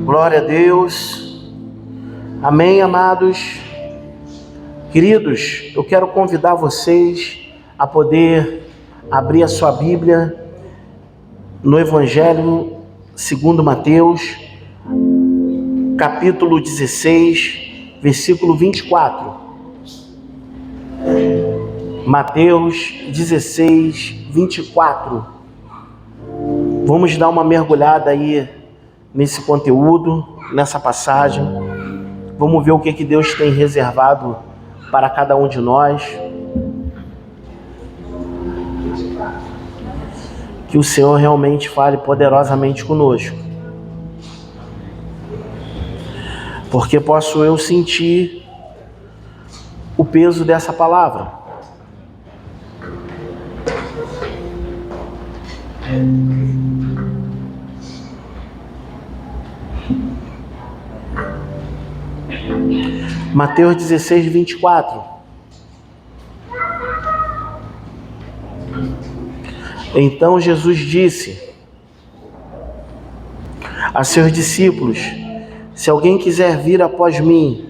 Glória a Deus. Amém, amados. Queridos, eu quero convidar vocês a poder abrir a sua Bíblia no Evangelho segundo Mateus, capítulo 16, versículo 24. Mateus 16, 24. Vamos dar uma mergulhada aí nesse conteúdo, nessa passagem. Vamos ver o que Deus tem reservado para cada um de nós. Que o Senhor realmente fale poderosamente conosco. Porque posso eu sentir o peso dessa palavra. Mateus 16, 24. Então Jesus disse a seus discípulos: se alguém quiser vir após mim,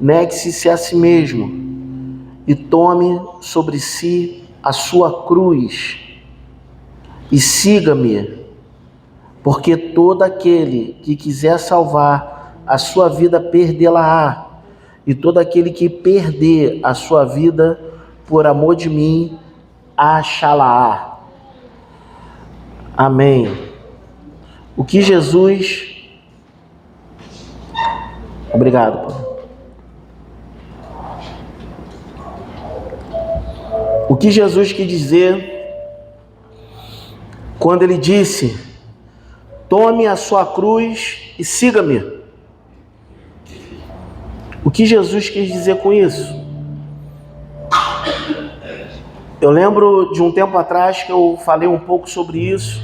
negue-se a si mesmo e tome sobre si a sua cruz e siga-me, porque todo aquele que quiser salvar a sua vida perdê-la-á, e todo aquele que perder a sua vida por amor de mim, achá-la-á. Amém. O que Jesus... Obrigado, Pai. O que Jesus quis dizer quando ele disse: tome a sua cruz e siga-me? O que Jesus quis dizer com isso? Eu lembro de um tempo atrás que eu falei um pouco sobre isso,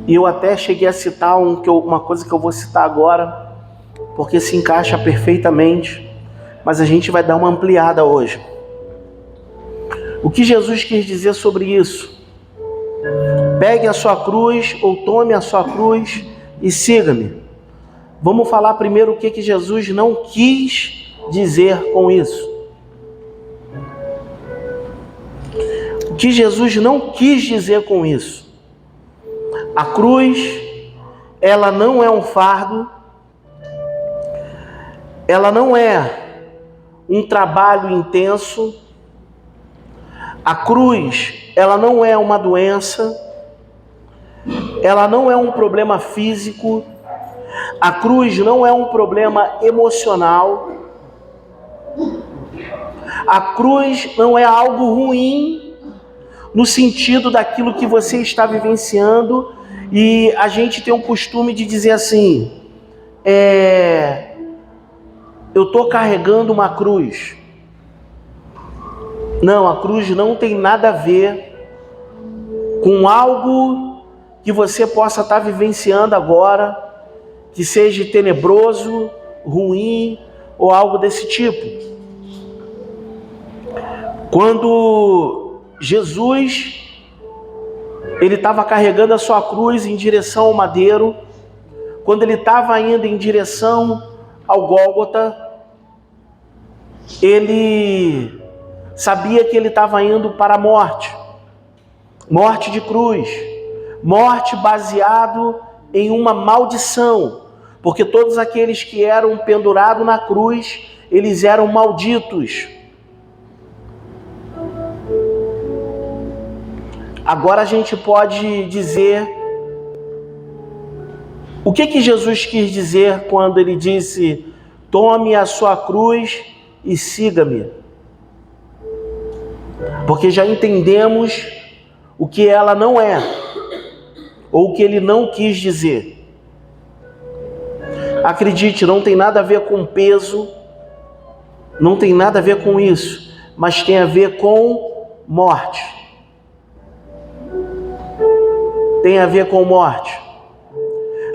e eu até cheguei a citar uma coisa que eu vou citar agora, porque se encaixa perfeitamente, mas a gente vai dar uma ampliada hoje. O que Jesus quis dizer sobre isso? Pegue a sua cruz, ou tome a sua cruz e siga-me. Vamos falar primeiro o que Jesus não quis dizer com isso. O que Jesus não quis dizer com isso? A cruz, ela não é um fardo, ela não é um trabalho intenso, a cruz, ela não é uma doença, ela não é um problema físico, a cruz não é um problema emocional, a cruz não é algo ruim no sentido daquilo que você está vivenciando, e a gente tem o costume de dizer assim, eu estou carregando uma cruz. Não, a cruz não tem nada a ver com algo que você possa estar vivenciando agora, que seja tenebroso, ruim ou algo desse tipo. Quando Jesus, ele estava carregando a sua cruz em direção ao madeiro, quando ele estava indo em direção ao Gólgota, ele sabia que ele estava indo para a morte, morte de cruz, morte baseado em uma maldição, porque todos aqueles que eram pendurados na cruz, eles eram malditos. Agora a gente pode dizer, o que Jesus quis dizer quando ele disse, tome a sua cruz e siga-me? Porque já entendemos o que ela não é, ou o que ele não quis dizer. Acredite, não tem nada a ver com peso, não tem nada a ver com isso, mas tem a ver com morte. Tem a ver com morte.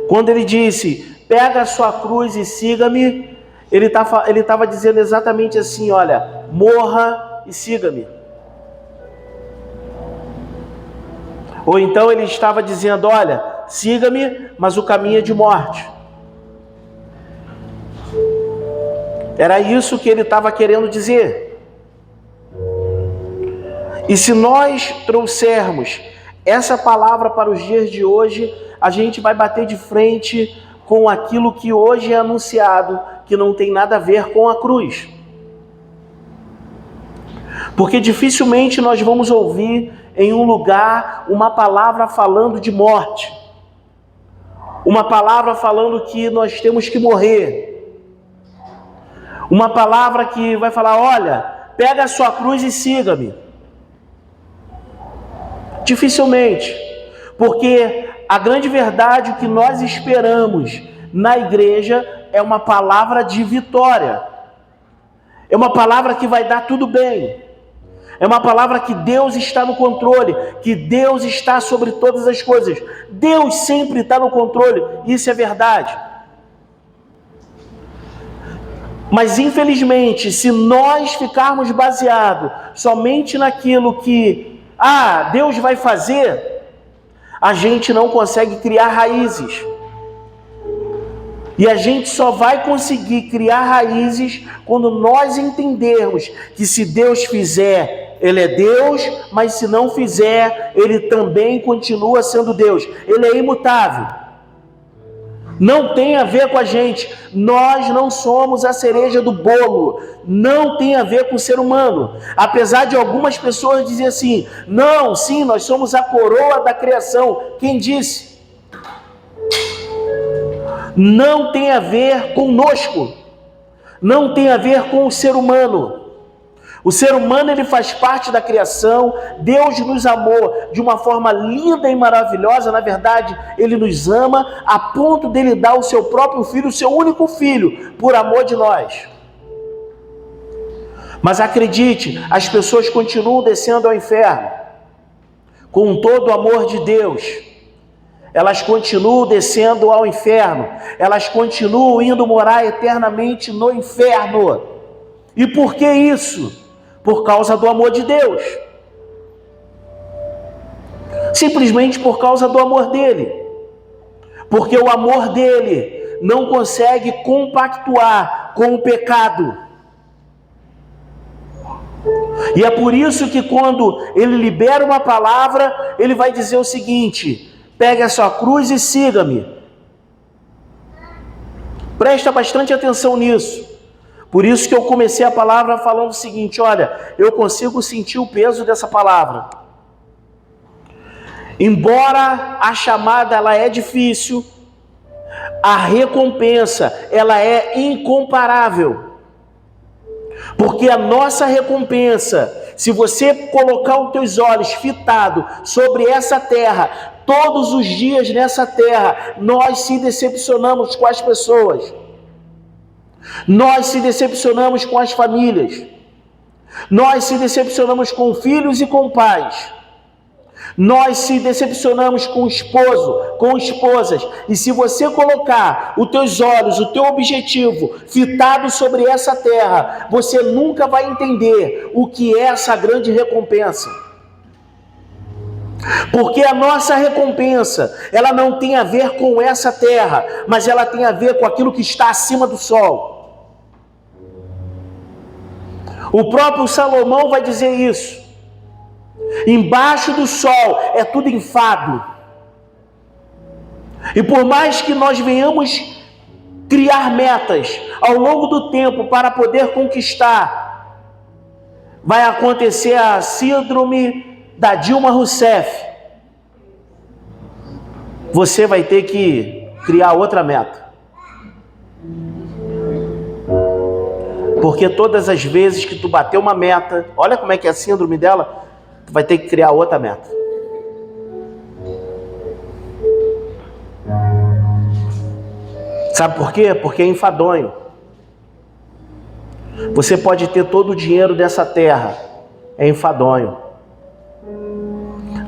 Quando ele disse, pega a sua cruz e siga-me, ele estava dizendo exatamente assim, olha, morra e siga-me. Ou então ele estava dizendo, olha, siga-me, mas o caminho é de morte. Era isso que ele estava querendo dizer. E se nós trouxermos essa palavra para os dias de hoje, a gente vai bater de frente com aquilo que hoje é anunciado, que não tem nada a ver com a cruz. Porque dificilmente nós vamos ouvir em um lugar uma palavra falando de morte, uma palavra falando que nós temos que morrer, uma palavra que vai falar, olha, pega a sua cruz e siga-me. Dificilmente, porque a grande verdade, o que nós esperamos na igreja é uma palavra de vitória, é uma palavra que vai dar tudo bem, é uma palavra que Deus está no controle, que Deus está sobre todas as coisas. Deus sempre está no controle, isso é verdade. Mas infelizmente, se nós ficarmos baseados somente naquilo que Deus vai fazer, a gente não consegue criar raízes. E a gente só vai conseguir criar raízes quando nós entendermos que se Deus fizer, Ele é Deus, mas se não fizer, Ele também continua sendo Deus. Ele é imutável. Não tem a ver com a gente. Nós não somos a cereja do bolo. Não tem a ver com o ser humano. Apesar de algumas pessoas dizerem assim, não, sim, nós somos a coroa da criação. Quem disse? Não tem a ver conosco. Não tem a ver com o ser humano. O ser humano, ele faz parte da criação. Deus nos amou de uma forma linda e maravilhosa. Na verdade, Ele nos ama a ponto dele dar o seu próprio filho, o seu único filho, por amor de nós. Mas acredite, as pessoas continuam descendo ao inferno. Com todo o amor de Deus, elas continuam descendo ao inferno. Elas continuam indo morar eternamente no inferno. E por que isso? Por causa do amor de Deus. Simplesmente por causa do amor dele. Porque o amor dele não consegue compactuar com o pecado. E é por isso que quando ele libera uma palavra, ele vai dizer o seguinte: pegue a sua cruz e siga-me. Presta bastante atenção nisso. Por isso que eu comecei a palavra falando o seguinte, olha, eu consigo sentir o peso dessa palavra. Embora a chamada ela é difícil, a recompensa ela é incomparável. Porque a nossa recompensa, se você colocar os teus olhos fitados sobre essa terra, todos os dias nessa terra, nós se decepcionamos com as pessoas. Nós se decepcionamos com as famílias. Nós se decepcionamos com filhos e com pais. Nós se decepcionamos com o esposo, com esposas. E se você colocar os teus olhos, o teu objetivo fitado sobre essa terra, você nunca vai entender o que é essa grande recompensa. Porque a nossa recompensa, ela não tem a ver com essa terra, mas ela tem a ver com aquilo que está acima do sol. O próprio Salomão vai dizer isso. Embaixo do sol é tudo enfado. E por mais que nós venhamos criar metas ao longo do tempo para poder conquistar, vai acontecer a síndrome da Dilma Rousseff. Você vai ter que criar outra meta. Porque todas as vezes que tu bater uma meta, olha como é que é a síndrome dela, tu vai ter que criar outra meta. Sabe por quê? Porque é enfadonho. Você pode ter todo o dinheiro dessa terra, é enfadonho.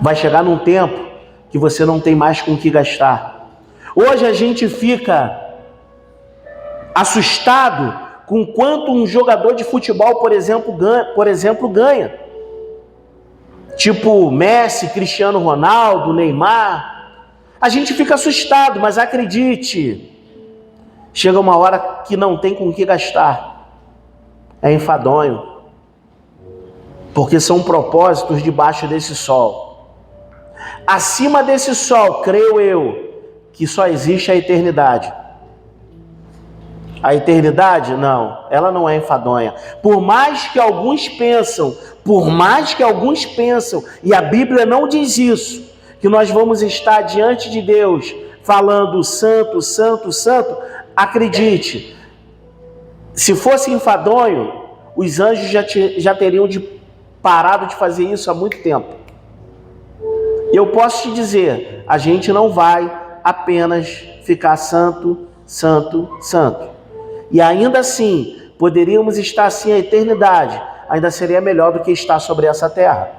Vai chegar num tempo que você não tem mais com o que gastar. Hoje a gente fica assustado com quanto um jogador de futebol, por exemplo, ganha. tipo Messi, Cristiano Ronaldo, Neymar, a gente fica assustado, mas acredite, chega uma hora que não tem com o que gastar, é enfadonho, porque são propósitos debaixo desse sol. Acima desse sol, creio eu, que só existe a eternidade. A eternidade, não, ela não é enfadonha. Por mais que alguns pensam, e a Bíblia não diz isso, que nós vamos estar diante de Deus falando santo, santo, santo, acredite, se fosse enfadonho, os anjos já teriam parado de fazer isso há muito tempo. Eu posso te dizer, a gente não vai apenas ficar santo, santo, santo. E ainda assim, poderíamos estar assim a eternidade, ainda seria melhor do que estar sobre essa terra.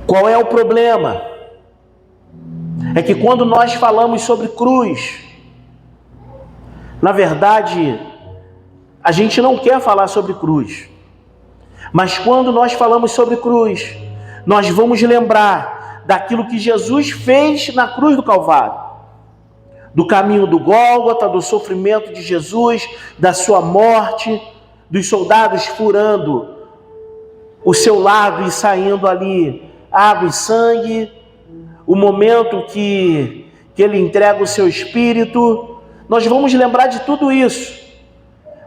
Qual é o problema? É que quando nós falamos sobre cruz, na verdade, a gente não quer falar sobre cruz. Mas quando nós falamos sobre cruz, nós vamos lembrar daquilo que Jesus fez na cruz do Calvário. Do caminho do Gólgota, do sofrimento de Jesus, da sua morte, dos soldados furando o seu lado e saindo ali água e sangue, o momento que ele entrega o seu espírito. Nós vamos lembrar de tudo isso.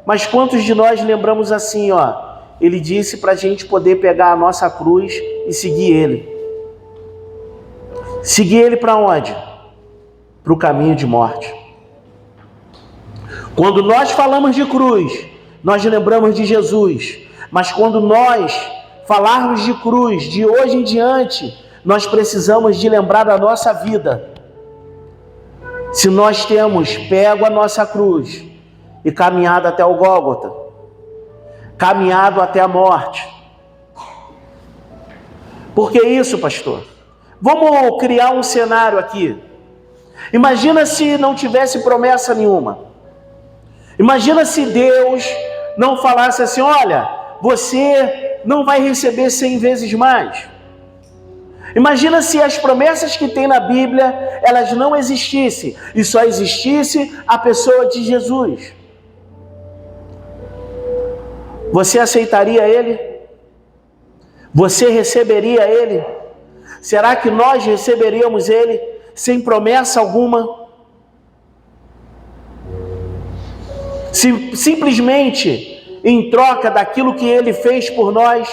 Mas quantos de nós lembramos assim, ele disse para a gente poder pegar a nossa cruz e seguir ele. Seguir ele para onde? Para o caminho de morte. Quando nós falamos de cruz, nós lembramos de Jesus. Mas quando nós falarmos de cruz, de hoje em diante, nós precisamos de lembrar da nossa vida. Se nós temos pego a nossa cruz e caminhado até o Gólgota, caminhado até a morte. Por que isso, pastor? Vamos criar um cenário aqui. Imagina se não tivesse promessa nenhuma. Imagina se Deus não falasse assim, olha, você não vai receber 100 vezes mais. Imagina se as promessas que tem na Bíblia, elas não existissem, e só existisse a pessoa de Jesus. Você aceitaria Ele? Você receberia Ele? Será que nós receberíamos Ele sem promessa alguma? Simplesmente em troca daquilo que Ele fez por nós?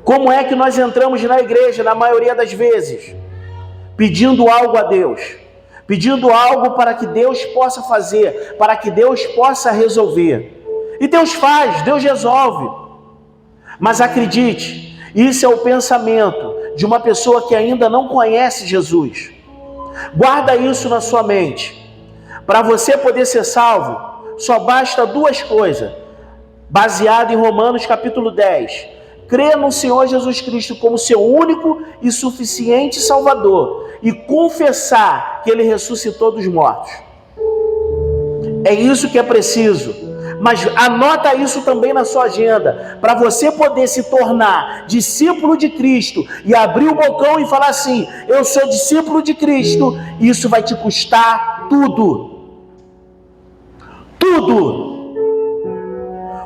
Como é que nós entramos na igreja, na maioria das vezes? Pedindo algo a Deus. Pedindo algo para que Deus possa fazer, para que Deus possa resolver. E Deus faz, Deus resolve. Mas acredite, isso é o pensamento de uma pessoa que ainda não conhece Jesus. Guarda isso na sua mente. Para você poder ser salvo, só basta duas coisas. Baseado em Romanos capítulo 10. Crer no Senhor Jesus Cristo como seu único e suficiente Salvador. E confessar que Ele ressuscitou dos mortos. É isso que é preciso. Mas anota isso também na sua agenda. Para você poder se tornar discípulo de Cristo e abrir o bocão e falar assim, eu sou discípulo de Cristo, isso vai te custar tudo. Tudo.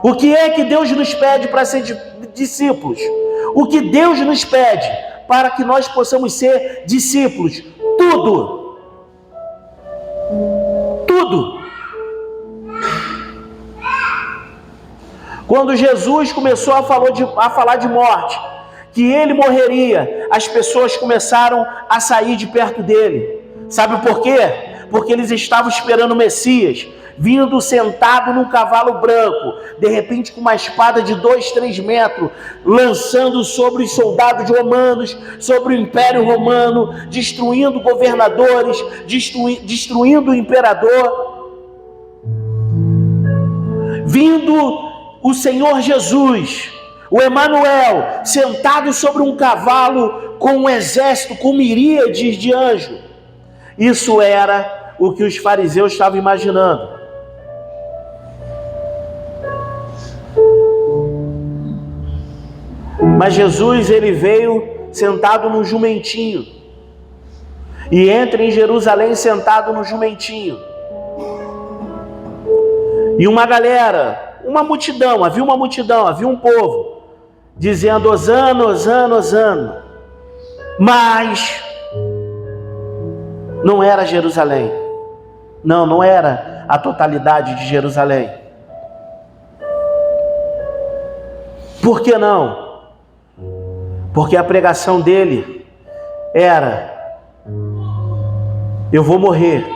O que é que Deus nos pede para ser discípulos? O que Deus nos pede para que nós possamos ser discípulos? Tudo. Tudo. Quando Jesus começou a falar de morte, que Ele morreria, as pessoas começaram a sair de perto dele. Sabe por quê? Porque eles estavam esperando o Messias, vindo sentado num cavalo branco, de repente com uma espada de 2, 3 metros, lançando sobre os soldados romanos, sobre o Império Romano, destruindo governadores, destruindo o imperador. Vindo o Senhor Jesus, o Emanuel, sentado sobre um cavalo com um exército, com miríades de anjos. Isso era o que os fariseus estavam imaginando. Mas Jesus, ele veio sentado num jumentinho. E entra em Jerusalém sentado no jumentinho. E uma galera, uma multidão, havia um povo, dizendo: Hosana, Hosana, Hosana. Mas não era Jerusalém. Não era a totalidade de Jerusalém. Por que não? Porque a pregação dele era: eu vou morrer,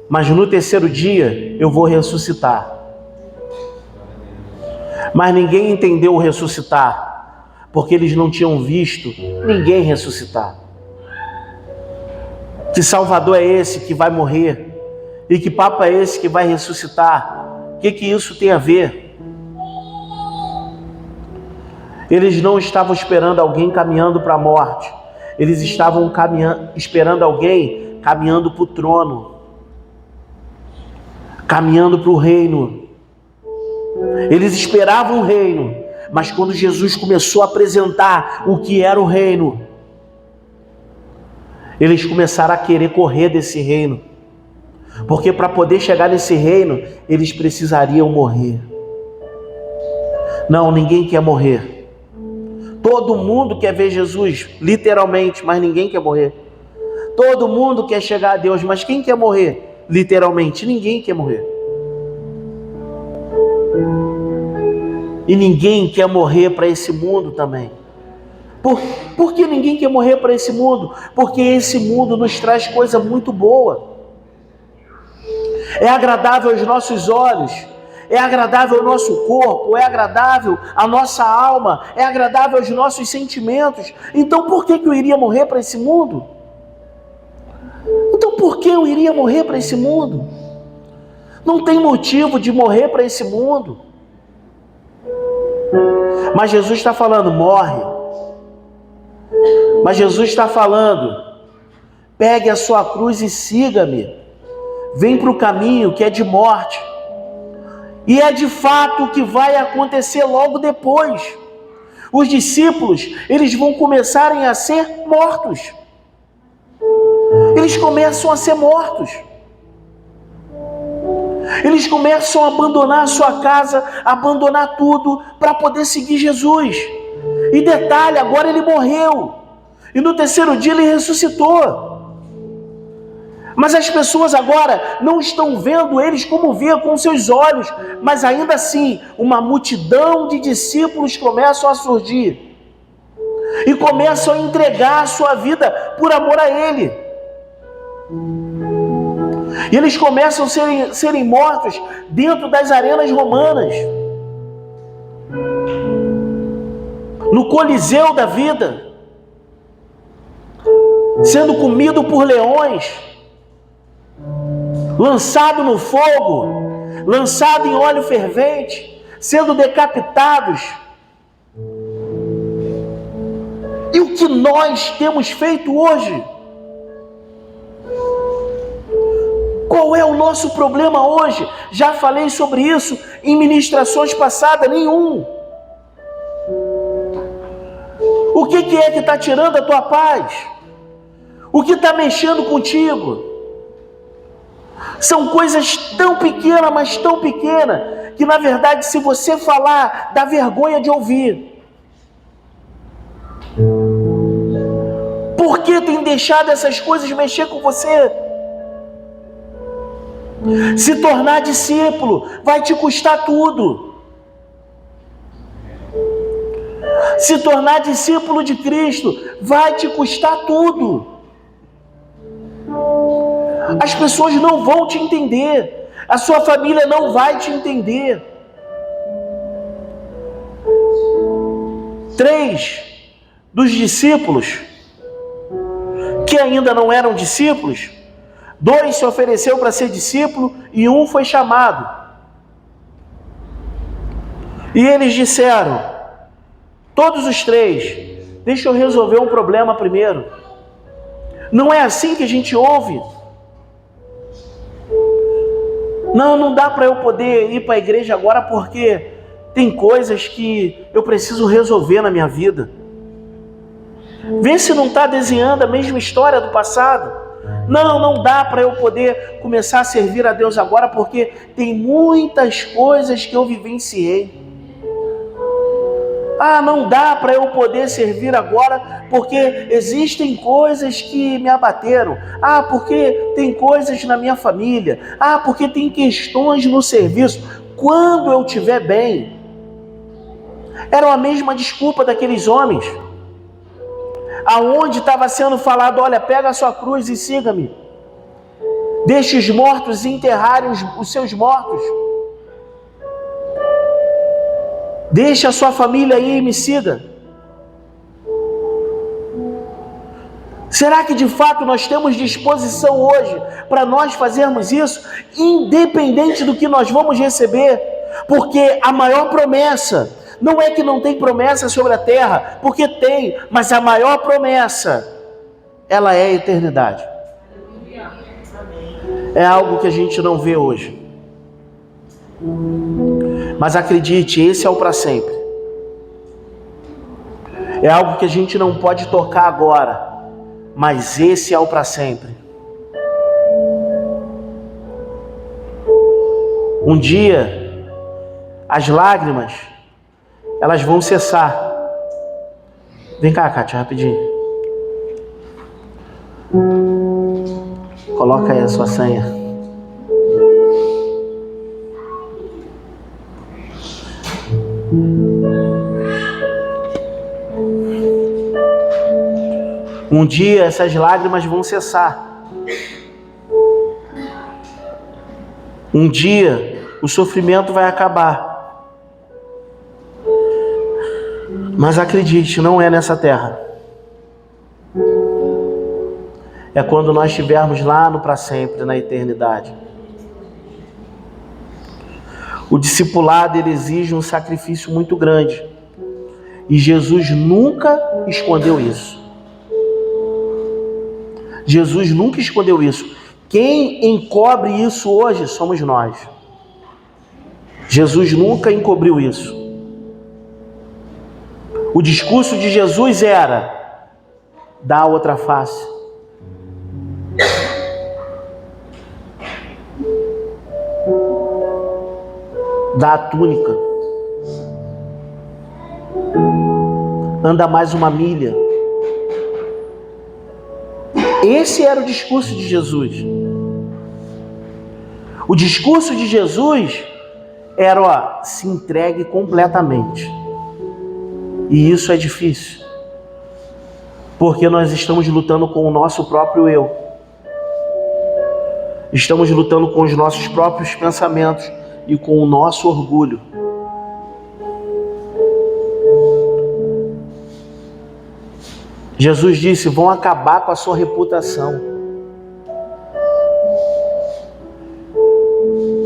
mas no terceiro dia eu vou ressuscitar. Mas ninguém entendeu o ressuscitar, porque eles não tinham visto ninguém ressuscitar. Que Salvador é esse que vai morrer? E que papo é esse que vai ressuscitar? O que isso tem a ver? Eles não estavam esperando alguém caminhando para a morte. Eles estavam esperando alguém caminhando para o trono, caminhando para o reino. Eles esperavam o reino, mas quando Jesus começou a apresentar o que era o reino, eles começaram a querer correr desse reino, porque para poder chegar nesse reino, eles precisariam morrer. Não, ninguém quer morrer. Todo mundo quer ver Jesus, literalmente, mas ninguém quer morrer. Todo mundo quer chegar a Deus, mas quem quer morrer? Literalmente, ninguém quer morrer. E ninguém quer morrer para esse mundo também. Por que ninguém quer morrer para esse mundo? Porque esse mundo nos traz coisa muito boa. É agradável aos nossos olhos, é agradável ao nosso corpo, é agradável à nossa alma, é agradável aos nossos sentimentos. Então por que eu iria morrer para esse mundo? Então por que eu iria morrer para esse mundo? Não tem motivo de morrer para esse mundo. Mas Jesus está falando: morre. Mas Jesus está falando: pegue a sua cruz e siga-me. Vem para o caminho que é de morte. E é de fato o que vai acontecer logo depois. Os discípulos, eles vão começarem a ser mortos. Eles começam a ser mortos. Eles começam a abandonar a sua casa, abandonar tudo para poder seguir Jesus. E detalhe, agora ele morreu. E no terceiro dia ele ressuscitou. Mas as pessoas agora não estão vendo eles como vê com seus olhos, mas ainda assim, uma multidão de discípulos começam a surgir e começam a entregar a sua vida por amor a ele. E eles começam a serem mortos dentro das arenas romanas, no Coliseu da vida, sendo comido por leões, lançado no fogo, lançado em óleo fervente, sendo decapitados. E o que nós temos feito hoje? Qual é o nosso problema hoje? Já falei sobre isso em ministrações passadas, nenhum. O que é que está tirando a tua paz? O que está mexendo contigo? São coisas tão pequenas, mas tão pequenas, que na verdade, se você falar, dá vergonha de ouvir. Por que tem deixado essas coisas mexer com você? Se tornar discípulo vai te custar tudo. Se tornar discípulo de Cristo vai te custar tudo. As pessoas não vão te entender. A sua família não vai te entender. 3 dos discípulos que ainda não eram discípulos, 2 se ofereceu para ser discípulo e 1 foi chamado. E eles disseram, todos os 3, deixa eu resolver um problema primeiro. Não é assim que a gente ouve. Não dá para eu poder ir para a igreja agora porque tem coisas que eu preciso resolver na minha vida. Vê se não está desenhando a mesma história do passado. Não dá para eu poder começar a servir a Deus agora, porque tem muitas coisas que eu vivenciei. Não dá para eu poder servir agora, porque existem coisas que me abateram. Porque tem coisas na minha família. Porque tem questões no serviço. Quando eu estiver bem, era a mesma desculpa daqueles homens, aonde estava sendo falado: olha, pega a sua cruz e siga-me. Deixe os mortos enterrarem os seus mortos. Deixe a sua família aí e me siga. Será que de fato nós temos disposição hoje para nós fazermos isso, independente do que nós vamos receber? Porque a maior promessa, não é que não tem promessa sobre a terra, porque tem, mas a maior promessa, ela é a eternidade. É algo que a gente não vê hoje. Mas acredite, esse é o para sempre. É algo que a gente não pode tocar agora, mas esse é o para sempre. Um dia, as lágrimas, elas vão cessar. Vem cá, Kátia, rapidinho. Coloca aí a sua senha. Um dia essas lágrimas vão cessar. Um dia o sofrimento vai acabar. Mas acredite, não é nessa terra. É quando nós estivermos lá no para sempre, na eternidade. O discipulado, ele exige um sacrifício muito grande. E Jesus nunca escondeu isso. Jesus nunca escondeu isso. Quem encobre isso hoje somos nós. Jesus nunca encobriu isso. O discurso de Jesus era: dá a outra face. Dá a túnica. Anda mais uma milha. Esse era o discurso de Jesus. O discurso de Jesus era: se entregue completamente. E isso é difícil, porque nós estamos lutando com o nosso próprio eu. Estamos lutando com os nossos próprios pensamentos e com o nosso orgulho. Jesus disse: vão acabar com a sua reputação.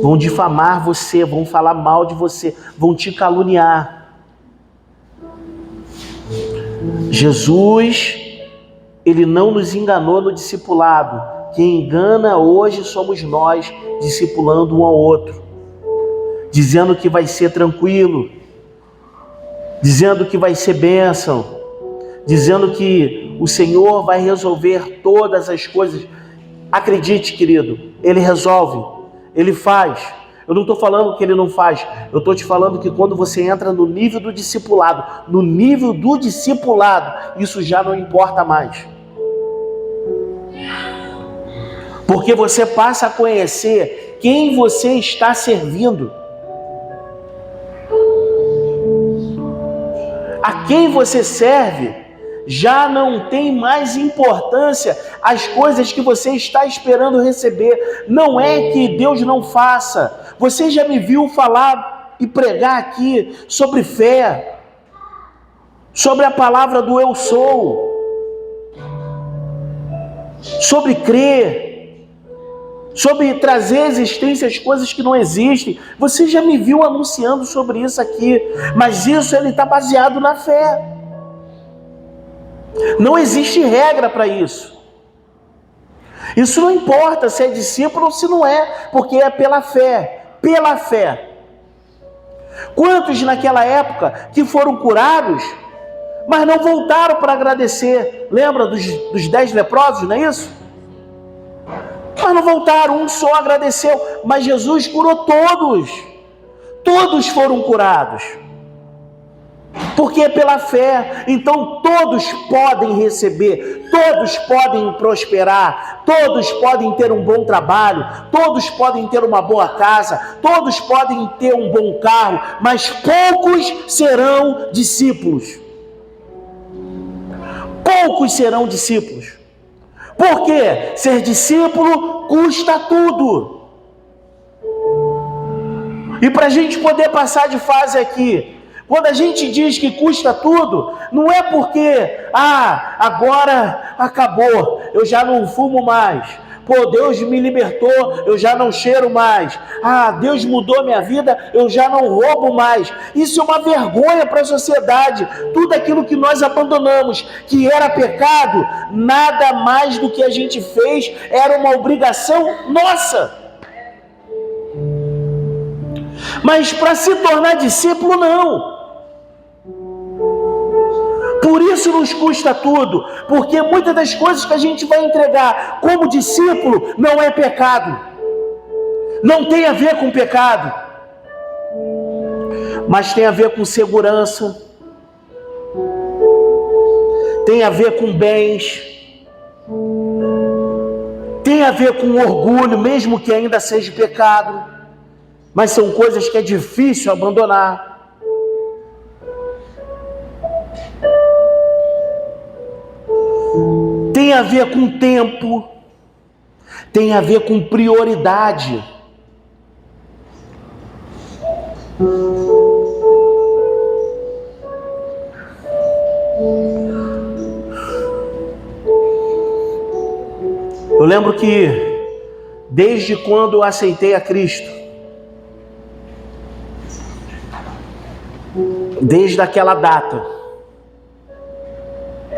Vão difamar você, vão falar mal de você, vão te caluniar. Jesus, ele não nos enganou no discipulado. Quem engana hoje somos nós, discipulando um ao outro, dizendo que vai ser tranquilo, dizendo que vai ser bênção, dizendo que o Senhor vai resolver todas as coisas. Acredite, querido, Ele resolve, Ele faz. Eu não estou falando que Ele não faz, eu estou te falando que quando você entra no nível do discipulado, isso já não importa mais. Porque você passa a conhecer quem você está servindo. A quem você serve já não tem mais importância as coisas que você está esperando receber. Não é que Deus não faça. Você já me viu falar e pregar aqui sobre fé, sobre a palavra do eu sou, sobre crer, sobre trazer à existência as coisas que não existem. Você já me viu anunciando sobre isso aqui, mas isso ele está baseado na fé. Não existe regra para isso. Isso não importa se é discípulo ou se não é, porque é pela fé. Pela fé. Quantos naquela época que foram curados, mas não voltaram para agradecer? Lembra dos 10 leprosos, não é isso? Mas não voltaram, um só agradeceu, mas Jesus curou todos. Todos foram curados. Porque é pela fé. Então todos podem receber, todos podem prosperar, todos podem ter um bom trabalho, todos podem ter uma boa casa, todos podem ter um bom carro, mas poucos serão discípulos. Poucos serão discípulos. Por quê? Ser discípulo custa tudo. E para a gente poder passar de fase aqui, quando a gente diz que custa tudo, não é porque, agora acabou, eu já não fumo mais. Pô, Deus me libertou, eu já não cheiro mais. Deus mudou minha vida, eu já não roubo mais. Isso é uma vergonha para a sociedade. Tudo aquilo que nós abandonamos, que era pecado, nada mais do que a gente fez, era uma obrigação nossa. Mas para se tornar discípulo, não. Por isso nos custa tudo, porque muitas das coisas que a gente vai entregar como discípulo não é pecado, não tem a ver com pecado, mas tem a ver com segurança, tem a ver com bens, tem a ver com orgulho, mesmo que ainda seja pecado, mas são coisas que é difícil abandonar. Tem a ver com tempo, tem a ver com prioridade. Eu lembro que desde quando eu aceitei a Cristo, desde aquela data,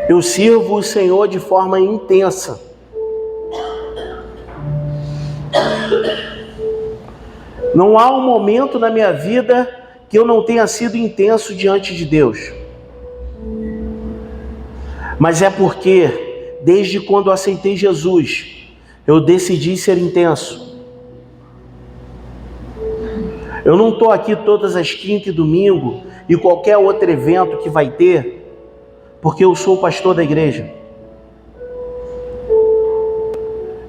eu sirvo o Senhor de forma intensa. Não há um momento na minha vida que eu não tenha sido intenso diante de Deus. Mas é porque, desde quando eu aceitei Jesus, eu decidi ser intenso. Eu não estou aqui todas as quintas e domingo e qualquer outro evento que vai ter, porque eu sou o pastor da igreja.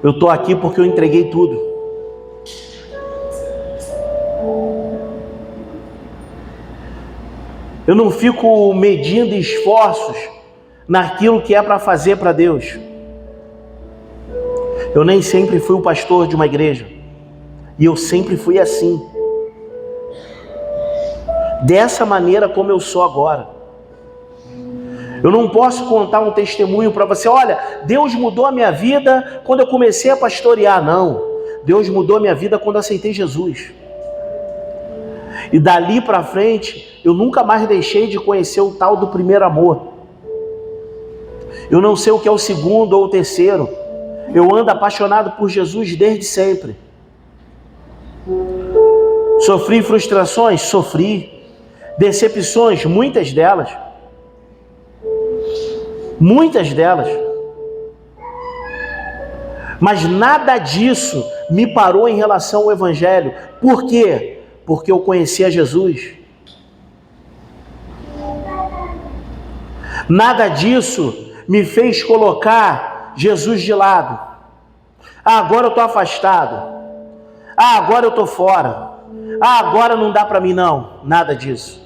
Eu estou aqui porque eu entreguei tudo. Eu não fico medindo esforços naquilo que é para fazer para Deus. Eu nem sempre fui o pastor de uma igreja. E eu sempre fui assim. Dessa maneira como eu sou agora. Eu não posso contar um testemunho para você, olha, Deus mudou a minha vida quando eu comecei a pastorear. Não, Deus mudou a minha vida quando eu aceitei Jesus. E dali para frente, eu nunca mais deixei de conhecer o tal do primeiro amor. Eu não sei o que é o segundo ou o terceiro. Eu ando apaixonado por Jesus desde sempre. Sofri frustrações? Sofri. Decepções? Muitas delas. Muitas delas. Mas nada disso me parou em relação ao Evangelho. Por quê? Porque eu conhecia Jesus. Nada disso me fez colocar Jesus de lado. Agora eu estou afastado. Agora eu estou fora. Agora não dá para mim não. Nada disso.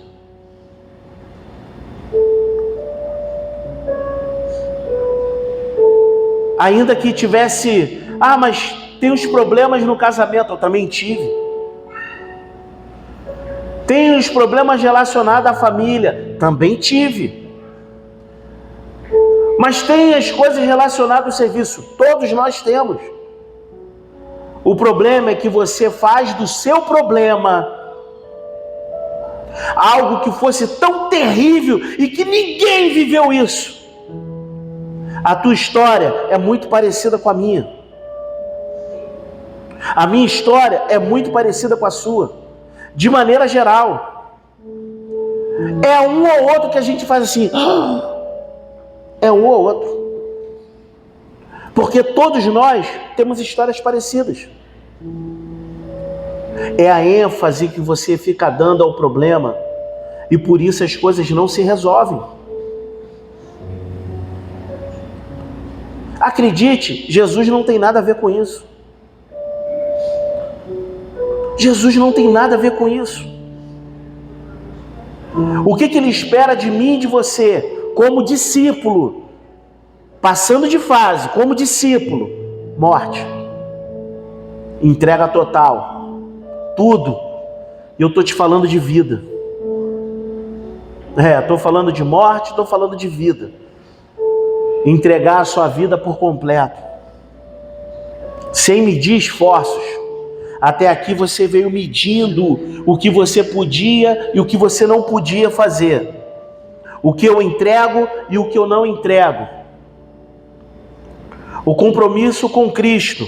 Ainda que tivesse, mas tem uns problemas no casamento, eu também tive. Tem uns problemas relacionados à família, também tive. Mas tem as coisas relacionadas ao serviço, todos nós temos. O problema é que você faz do seu problema algo que fosse tão terrível e que ninguém viveu isso. A tua história é muito parecida com a minha. A minha história é muito parecida com a sua, de maneira geral. É um ou outro que a gente faz assim, é um ou outro. Porque todos nós temos histórias parecidas. É a ênfase que você fica dando ao problema e por isso as coisas não se resolvem. Acredite, Jesus não tem nada a ver com isso. Jesus não tem nada a ver com isso. O que Ele espera de mim e de você, como discípulo, passando de fase, como discípulo? Morte, entrega total, tudo. E eu estou te falando de vida. Estou falando de morte, estou falando de vida. Entregar a sua vida por completo, sem medir esforços. Até aqui você veio medindo o que você podia e o que você não podia fazer, o que eu entrego e o que eu não entrego. O compromisso com Cristo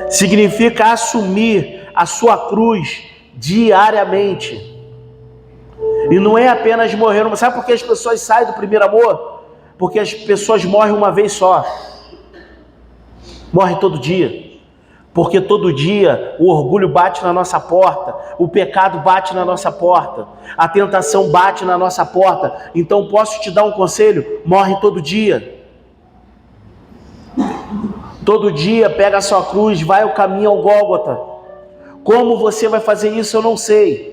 significa assumir a sua cruz diariamente. E não é apenas morrer. Sabe por que as pessoas saem do primeiro amor? Porque as pessoas morrem uma vez só. Morrem todo dia. Porque todo dia o orgulho bate na nossa porta, o pecado bate na nossa porta, a tentação bate na nossa porta. Então posso te dar um conselho? Morre todo dia. Todo dia pega a sua cruz, vai o caminho ao Gólgota. Como você vai fazer isso eu não sei.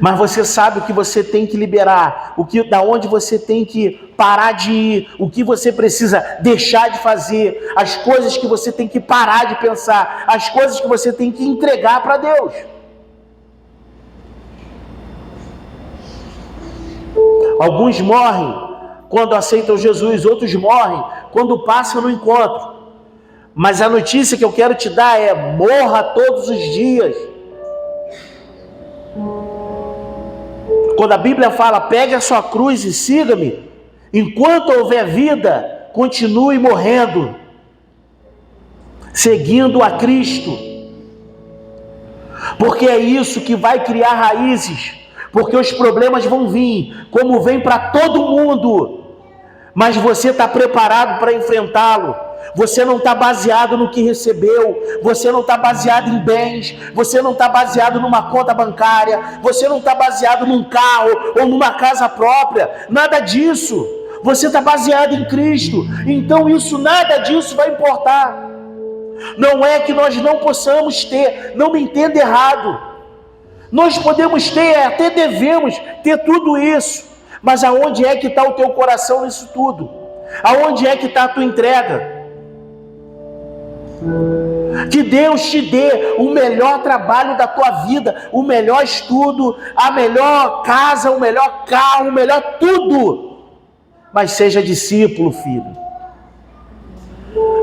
Mas você sabe o que você tem que liberar, da onde você tem que parar de ir, o que você precisa deixar de fazer, as coisas que você tem que parar de pensar, as coisas que você tem que entregar para Deus. Alguns morrem quando aceitam Jesus, outros morrem quando passam no encontro. Mas a notícia que eu quero te dar é: morra todos os dias. Quando a Bíblia fala, pegue a sua cruz e siga-me, enquanto houver vida, continue morrendo, seguindo a Cristo. Porque é isso que vai criar raízes, porque os problemas vão vir, como vem para todo mundo, mas você está preparado para enfrentá-lo. Você não está baseado no que recebeu, você não está baseado em bens, você não está baseado numa conta bancária, você não está baseado num carro ou numa casa própria, nada disso. Você está baseado em Cristo, então nada disso vai importar. Não é que nós não possamos ter, não me entenda errado, nós podemos ter, até devemos ter tudo isso, mas aonde é que está o teu coração nisso tudo? Aonde é que está a tua entrega? Que Deus te dê o melhor trabalho da tua vida, o melhor estudo, a melhor casa, o melhor carro, o melhor tudo. Mas seja discípulo, filho.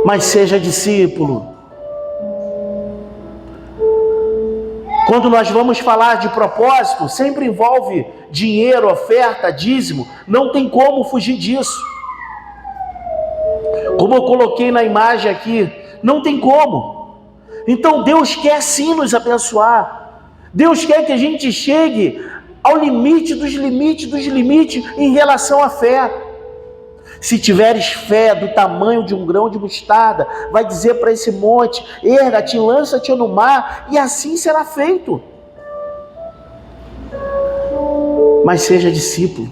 Mas seja discípulo. Quando nós vamos falar de propósito, sempre envolve dinheiro, oferta, dízimo. Não tem como fugir disso. Como eu coloquei na imagem aqui, não tem como. Então Deus quer sim nos abençoar. Deus quer que a gente chegue ao limite dos limites em relação à fé. Se tiveres fé do tamanho de um grão de mostarda, vai dizer para esse monte, erga-te, lança-te no mar, e assim será feito. Mas seja discípulo.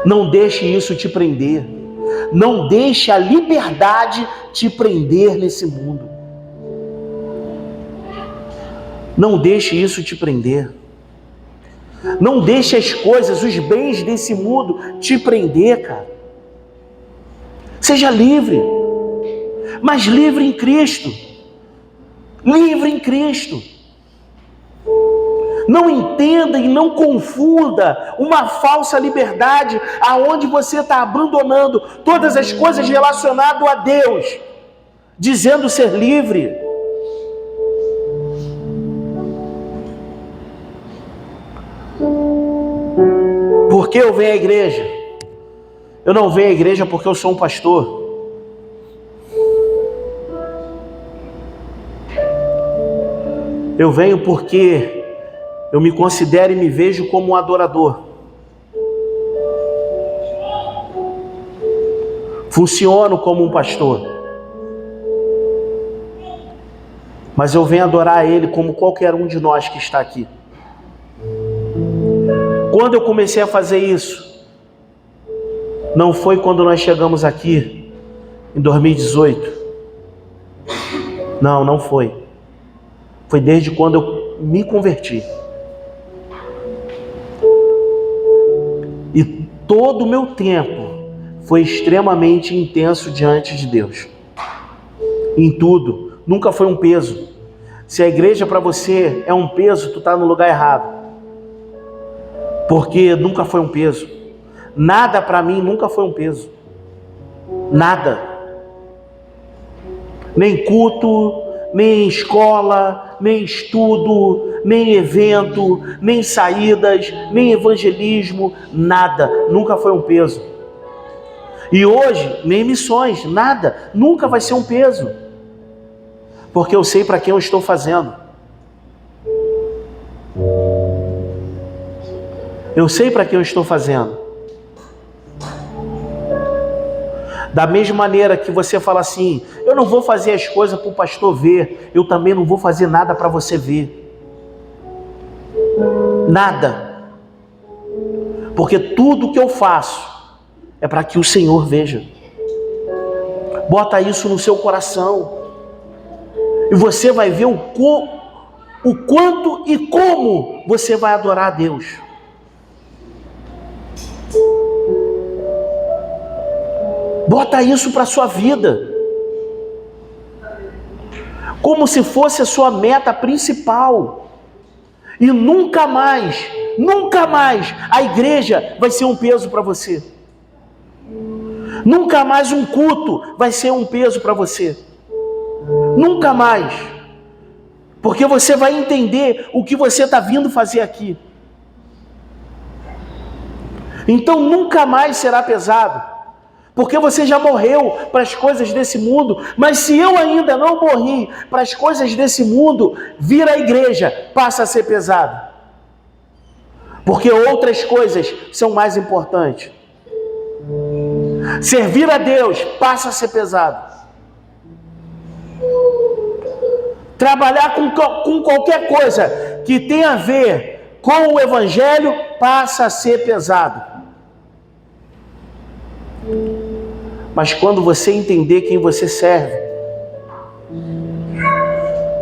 Não deixe isso te prender. Não deixe a liberdade te prender nesse mundo. Não deixe isso te prender. Não deixe as coisas, os bens desse mundo te prender, cara. Seja livre, mas livre em Cristo. Livre em Cristo. Não entenda e não confunda uma falsa liberdade aonde você está abandonando todas as coisas relacionadas a Deus, dizendo ser livre. Por que eu venho à igreja? Eu não venho à igreja porque eu sou um pastor. Eu venho porque eu me considero e me vejo como um adorador. Funciono como um pastor. Mas eu venho adorar Ele como qualquer um de nós que está aqui. Quando eu comecei a fazer isso, não foi quando nós chegamos aqui, em 2018. Não foi. Foi desde quando eu me converti. E todo o meu tempo foi extremamente intenso diante de Deus. Em tudo. Nunca foi um peso. Se a igreja para você é um peso, tu está no lugar errado. Porque nunca foi um peso. Nada para mim nunca foi um peso. Nada. Nem culto, nem escola, nem estudo, nem evento, nem saídas, nem evangelismo, nada. Nunca foi um peso. E hoje, nem missões, nada. Nunca vai ser um peso. Porque eu sei para quem eu estou fazendo. Eu sei para quem eu estou fazendo. Da mesma maneira que você fala assim, eu não vou fazer as coisas para o pastor ver, eu também não vou fazer nada para você ver. Nada. Porque tudo que eu faço é para que o Senhor veja. Bota isso no seu coração. E você vai ver o quanto e como você vai adorar a Deus. Bota isso para a sua vida. Como se fosse a sua meta principal. E nunca mais a igreja vai ser um peso para você. Nunca mais um culto vai ser um peso para você. Nunca mais. Porque você vai entender o que você está vindo fazer aqui. Então nunca mais será pesado. Porque você já morreu para as coisas desse mundo. Mas se eu ainda não morri para as coisas desse mundo, vir à igreja passa a ser pesado. Porque outras coisas são mais importantes. Servir a Deus passa a ser pesado. Trabalhar com qualquer coisa que tenha a ver com o Evangelho passa a ser pesado. Mas quando você entender quem você serve,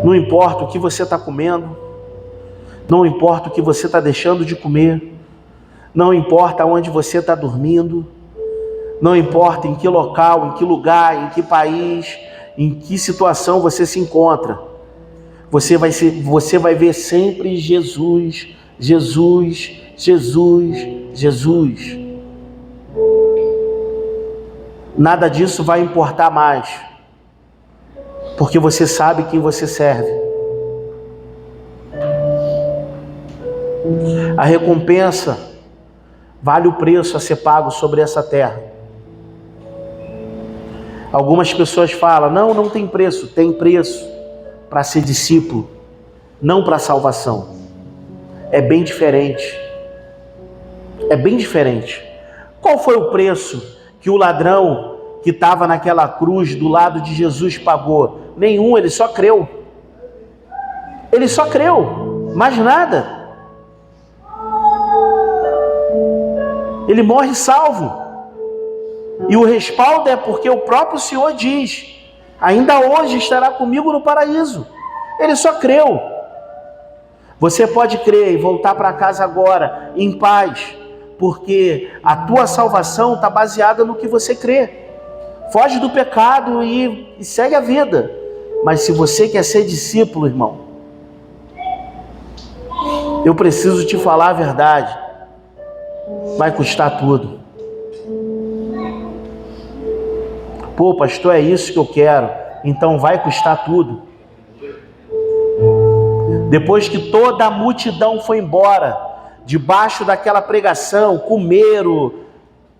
não importa o que você está comendo, não importa o que você está deixando de comer, não importa onde você está dormindo, não importa em que local, em que lugar, em que país, em que situação você se encontra, você vai ver sempre Jesus, Jesus, Jesus, Jesus. Nada disso vai importar mais, porque você sabe quem você serve. A recompensa vale o preço a ser pago sobre essa terra. Algumas pessoas falam, não tem preço. Tem preço para ser discípulo, não para salvação. É bem diferente. É bem diferente. Qual foi o preço que o ladrão que estava naquela cruz do lado de Jesus pagou? Nenhum, ele só creu. Ele só creu, mais nada. Ele morre salvo. E o respaldo é porque o próprio Senhor diz, ainda hoje estará comigo no paraíso. Ele só creu. Você pode crer e voltar para casa agora, em paz, porque a tua salvação está baseada no que você crê. Foge do pecado e segue a vida. Mas se você quer ser discípulo, irmão, eu preciso te falar a verdade. Vai custar tudo. Pô, pastor, é isso que eu quero. Então vai custar tudo. Depois que toda a multidão foi embora, debaixo daquela pregação, comeram,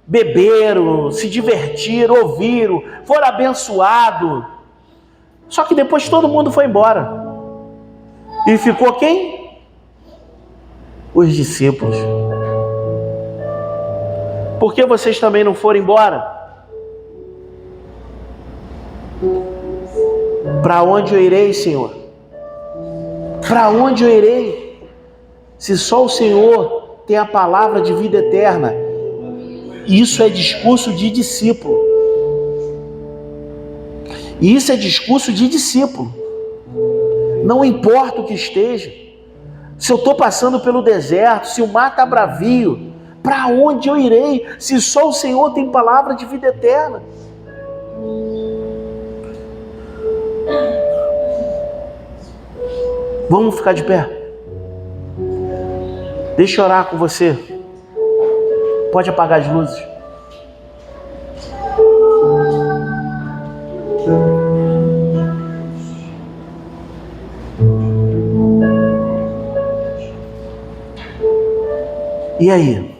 beberam, se divertiram, ouviram, foram abençoados. Só que depois todo mundo foi embora. E ficou quem? os discípulos. Por que vocês também não foram embora? Para onde eu irei, Senhor? Para onde eu irei? Se só o Senhor tem a palavra de vida eterna. Isso é discurso de discípulo. Isso é discurso de discípulo. Não importa o que esteja. Se eu estou passando pelo deserto, se o mar está bravio, para onde eu irei? Se só o Senhor tem palavra de vida eterna. Vamos ficar de pé. Deixa eu orar com você. Pode apagar as luzes. E aí?